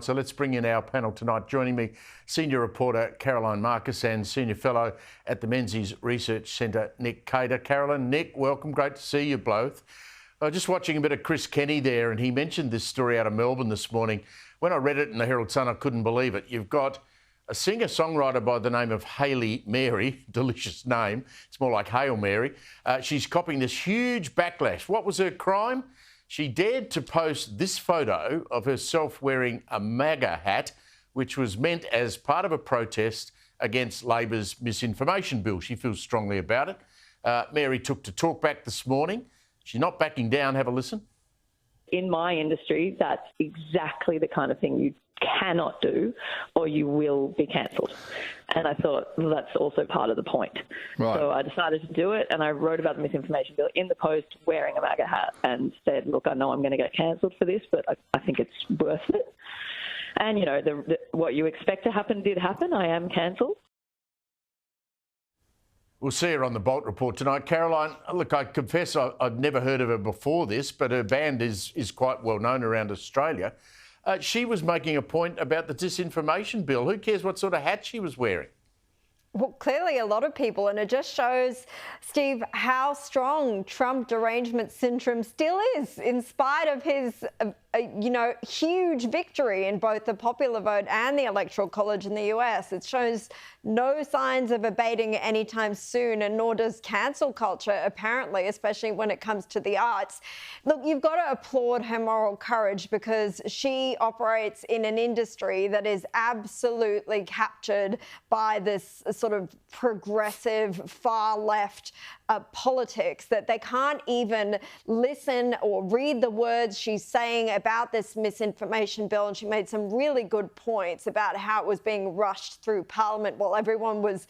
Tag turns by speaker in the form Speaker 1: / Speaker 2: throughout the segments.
Speaker 1: So let's bring in our panel tonight. Joining me, Senior Reporter Caroline Marcus and Senior Fellow at the Menzies Research Centre, Nick Cater. Caroline, Nick, welcome. Great to see you both. I was just watching a bit of Chris Kenny there, and he mentioned this story out of Melbourne this morning. When I read it in the Herald Sun, I couldn't believe it. You've got a singer-songwriter by the name of Hayley Mary, delicious name. It's more like Hail Mary. She's copping this huge backlash. What was her crime? She dared to post this photo of herself wearing a MAGA hat, which was meant as part of a protest against Labor's Misinformation Bill. She feels strongly about it. Mary took to talkback this morning. She's not backing down. Have a listen.
Speaker 2: In my industry, that's exactly the kind of thing you cannot do or you will be cancelled. And I thought, well, that's also part of the point. Right. So I decided to do it, and I wrote about the Misinformation Bill in the Post wearing a MAGA hat and said, look, I know I'm going to get cancelled for this, but I think it's worth it. And, you know, what you expect to happen did happen. I am cancelled.
Speaker 1: We'll see her on the Bolt Report tonight. Caroline, look, I confess I've never heard of her before this, but her band is quite well known around Australia. She was making a point about the Disinformation Bill. Who cares what sort of hat she was wearing?
Speaker 3: Well, clearly a lot of people, and it just shows, Steve, how strong Trump derangement syndrome still is, in spite of his, huge victory in both the popular vote and the Electoral College in the US. It shows no signs of abating anytime soon, and nor does cancel culture, apparently, especially when it comes to the arts. Look, you've got to applaud her moral courage, because she operates in an industry that is absolutely captured by this sort of progressive, far-left politics, that they can't even listen or read the words she's saying about this misinformation bill. And she made some really good points about how it was being rushed through Parliament while everyone was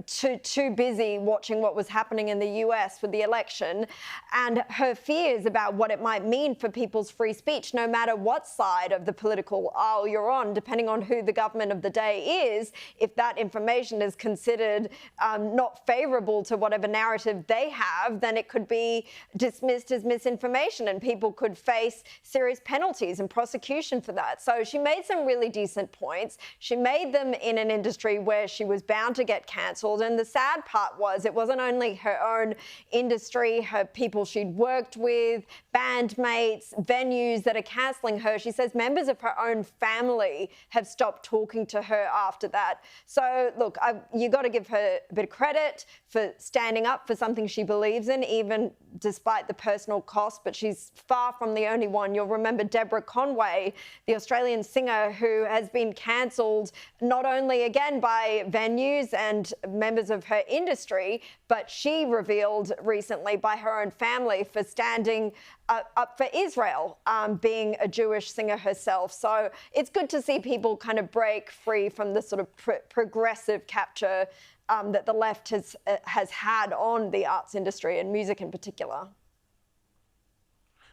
Speaker 3: too busy watching what was happening in the US with the election, and her fears about what it might mean for people's free speech, no matter what side of the political aisle you're on, depending on who the government of the day is. If that information is considered not favourable to whatever narrative they have, then it could be dismissed as misinformation, and people could face serious penalties and prosecution for that. So she made some really decent points. She made them in an industry where she was bound to get cancelled. And the sad part was it wasn't only her own industry, her people she'd worked with, bandmates, venues that are cancelling her. She says members of her own family have stopped talking to her after that. So, look, you got to give her a bit of credit for standing up for something she believes in, even despite the personal cost, but she's far from the only one. You'll remember Deborah Conway, the Australian singer who has been cancelled not only again by venues and members of her industry, but she revealed recently by her own family for standing up for Israel, being a Jewish singer herself. So it's good to see people kind of break free from the sort of progressive capture that the left has had on the arts industry and music in particular.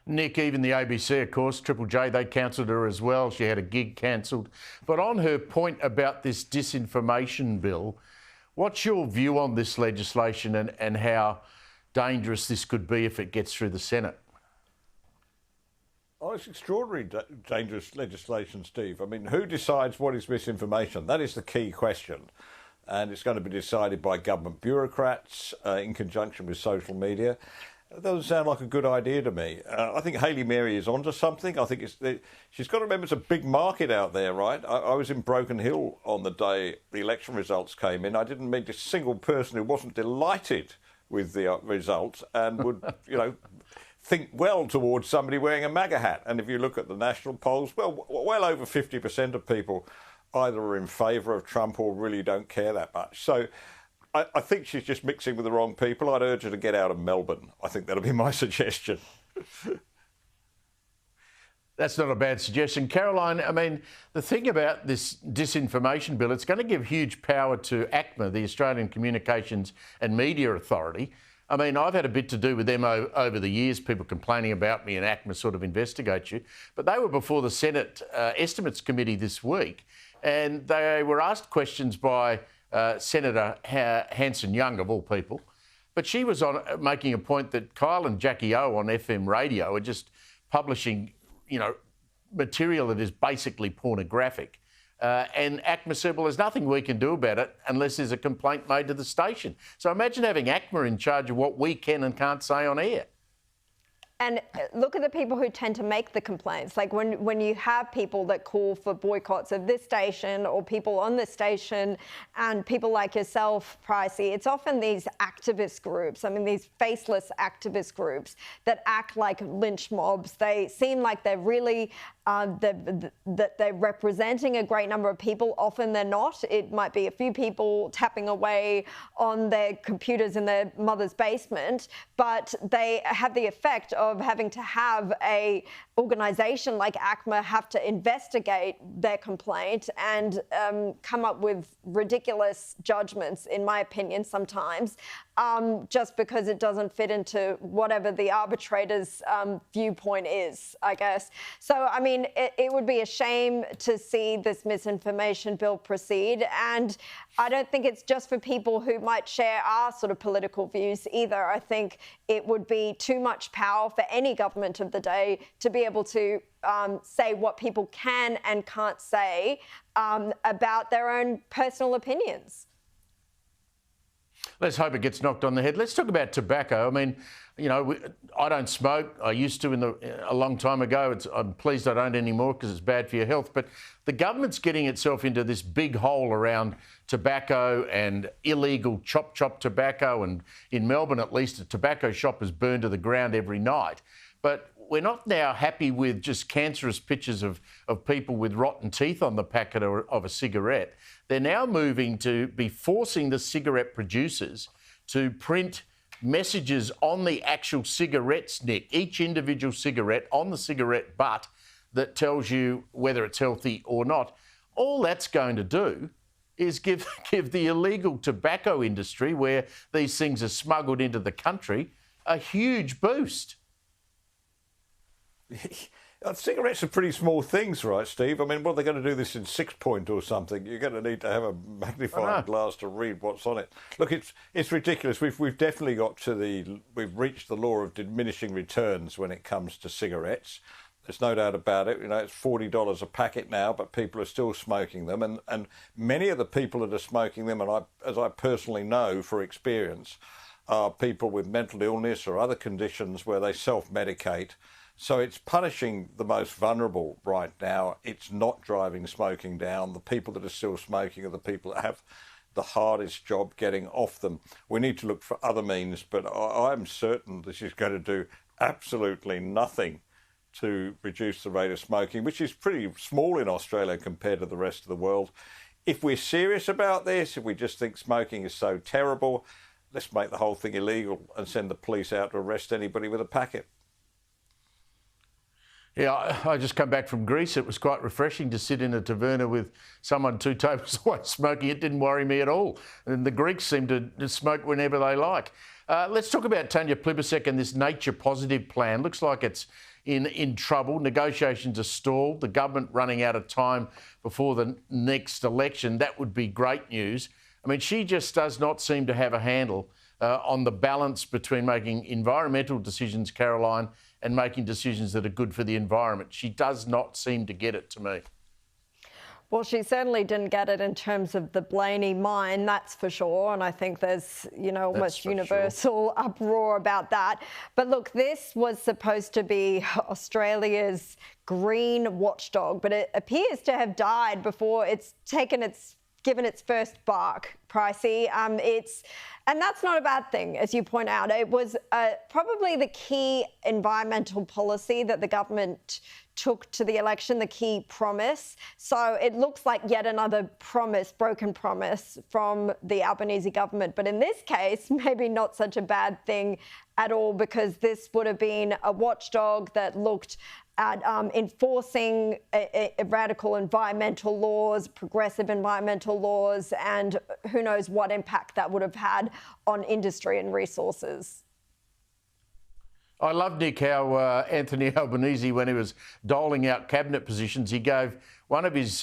Speaker 1: Nick, even the ABC, of course, Triple J, they cancelled her as well. She had a gig cancelled. But on her point about this disinformation bill, what's your view on this legislation and how dangerous this could be if it gets through the Senate?
Speaker 4: Oh, it's extraordinary dangerous legislation, Steve. I mean, who decides what is misinformation? That is the key question. And it's going to be decided by government bureaucrats in conjunction with social media. That doesn't sound like a good idea to me. I think Hayley Mary is onto something. I think she's got to remember it's a big market out there, right? I was in Broken Hill on the day the election results came in. I didn't meet a single person who wasn't delighted with the results and would, think well towards somebody wearing a MAGA hat. And if you look at the national polls, well over 50% of people either are in favour of Trump or really don't care that much. So I think she's just mixing with the wrong people. I'd urge her to get out of Melbourne. I think that'll be my suggestion.
Speaker 1: That's not a bad suggestion. Caroline, I mean, the thing about this disinformation bill, it's going to give huge power to ACMA, the Australian Communications and Media Authority. I mean, I've had a bit to do with them over the years, people complaining about me, and ACMA sort of investigate you. But they were before the Senate Estimates Committee this week, and they were asked questions by Senator Hanson-Young, of all people. But she was making a point that Kyle and Jackie O on FM radio are just publishing, material that is basically pornographic. And ACMA said, well, there's nothing we can do about it unless there's a complaint made to the station. So imagine having ACMA in charge of what we can and can't say on air.
Speaker 3: And look at the people who tend to make the complaints. Like when you have people that call for boycotts of this station or people on this station and people like yourself, Pricey, it's often these activist groups, I mean, these faceless activist groups that act like lynch mobs. They seem like they're really, that they're representing a great number of people. Often they're not. It might be a few people tapping away on their computers in their mother's basement, but they have the effect of having to have a organisation like ACMA have to investigate their complaint and come up with ridiculous judgments, in my opinion, sometimes, just because it doesn't fit into whatever the arbitrator's viewpoint is, I guess. So, I mean, it would be a shame to see this misinformation bill proceed. And I don't think it's just for people who might share our sort of political views either. I think it would be too much power for any government of the day to be able to say what people can and can't say about their own personal opinions.
Speaker 1: Let's hope it gets knocked on the head. Let's talk about tobacco. I mean, you know, I don't smoke. I used to a long time ago. I'm pleased I don't anymore because it's bad for your health. But the government's getting itself into this big hole around tobacco and illegal chop tobacco. And in Melbourne, at least, a tobacco shop is burned to the ground every night. But we're not now happy with just cancerous pictures of people with rotten teeth on the packet of a cigarette. They're now moving to be forcing the cigarette producers to print messages on the actual cigarettes, Nick, each individual cigarette on the cigarette butt that tells you whether it's healthy or not. All that's going to do is give the illegal tobacco industry, where these things are smuggled into the country, a huge boost.
Speaker 4: Cigarettes are pretty small things, right, Steve? I mean, what are they going to do this in 6-point or something? You're going to need to have a magnifying glass to read what's on it. Look, it's ridiculous. We've definitely we've reached the law of diminishing returns when it comes to cigarettes. There's no doubt about it. You know, it's $40 a packet now, but people are still smoking them, and many of the people that are smoking them, and as I personally know for experience, are people with mental illness or other conditions where they self-medicate. So it's punishing the most vulnerable right now. It's not driving smoking down. The people that are still smoking are the people that have the hardest job getting off them. We need to look for other means, but I'm certain this is going to do absolutely nothing to reduce the rate of smoking, which is pretty small in Australia compared to the rest of the world. If we're serious about this, if we just think smoking is so terrible, let's make the whole thing illegal and send the police out to arrest anybody with a packet.
Speaker 1: Yeah, I just come back from Greece. It was quite refreshing to sit in a taverna with someone 2 tables away smoking. It didn't worry me at all. And the Greeks seem to smoke whenever they like. Let's talk about Tanya Plibersek and this nature positive plan. Looks like it's in trouble. Negotiations are stalled. The government running out of time before the next election. That would be great news. I mean, she just does not seem to have a handle on the balance between making environmental decisions, Caroline, and making decisions that are good for the environment. She does not seem to get it, to me.
Speaker 3: Well, she certainly didn't get it in terms of the Blaney mine, that's for sure. And I think there's, you know, almost universal uproar about that. But look, this was supposed to be Australia's green watchdog, but it appears to have died before it's given its first bark, Pricey. And that's not a bad thing, as you point out. It was probably the key environmental policy that the government took to the election, the key promise. So it looks like yet another broken promise from the Albanese government. But in this case, maybe not such a bad thing at all, because this would have been a watchdog that looked at enforcing radical environmental laws, progressive environmental laws, and who knows what impact that would have had on industry and resources.
Speaker 1: I love, Nick, how Anthony Albanese, when he was doling out cabinet positions, he gave one of his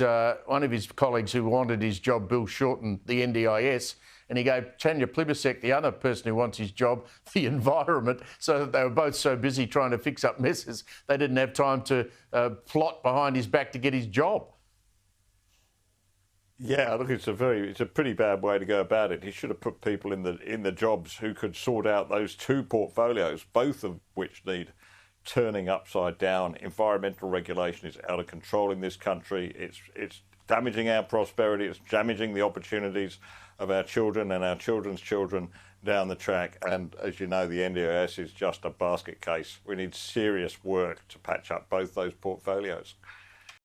Speaker 1: colleagues who wanted his job, Bill Shorten, the NDIS, and he gave Tanya Plibersek, the other person who wants his job, the environment, so that they were both so busy trying to fix up messes, they didn't have time to plot behind his back to get his job.
Speaker 4: Yeah, look, it's a pretty bad way to go about it. He should have put people in the jobs who could sort out those two portfolios, both of which need turning upside down. Environmental regulation is out of control in this country. It's damaging our prosperity. It's damaging the opportunities of our children and our children's children down the track. And as you know, the NDIS is just a basket case. We need serious work to patch up both those portfolios.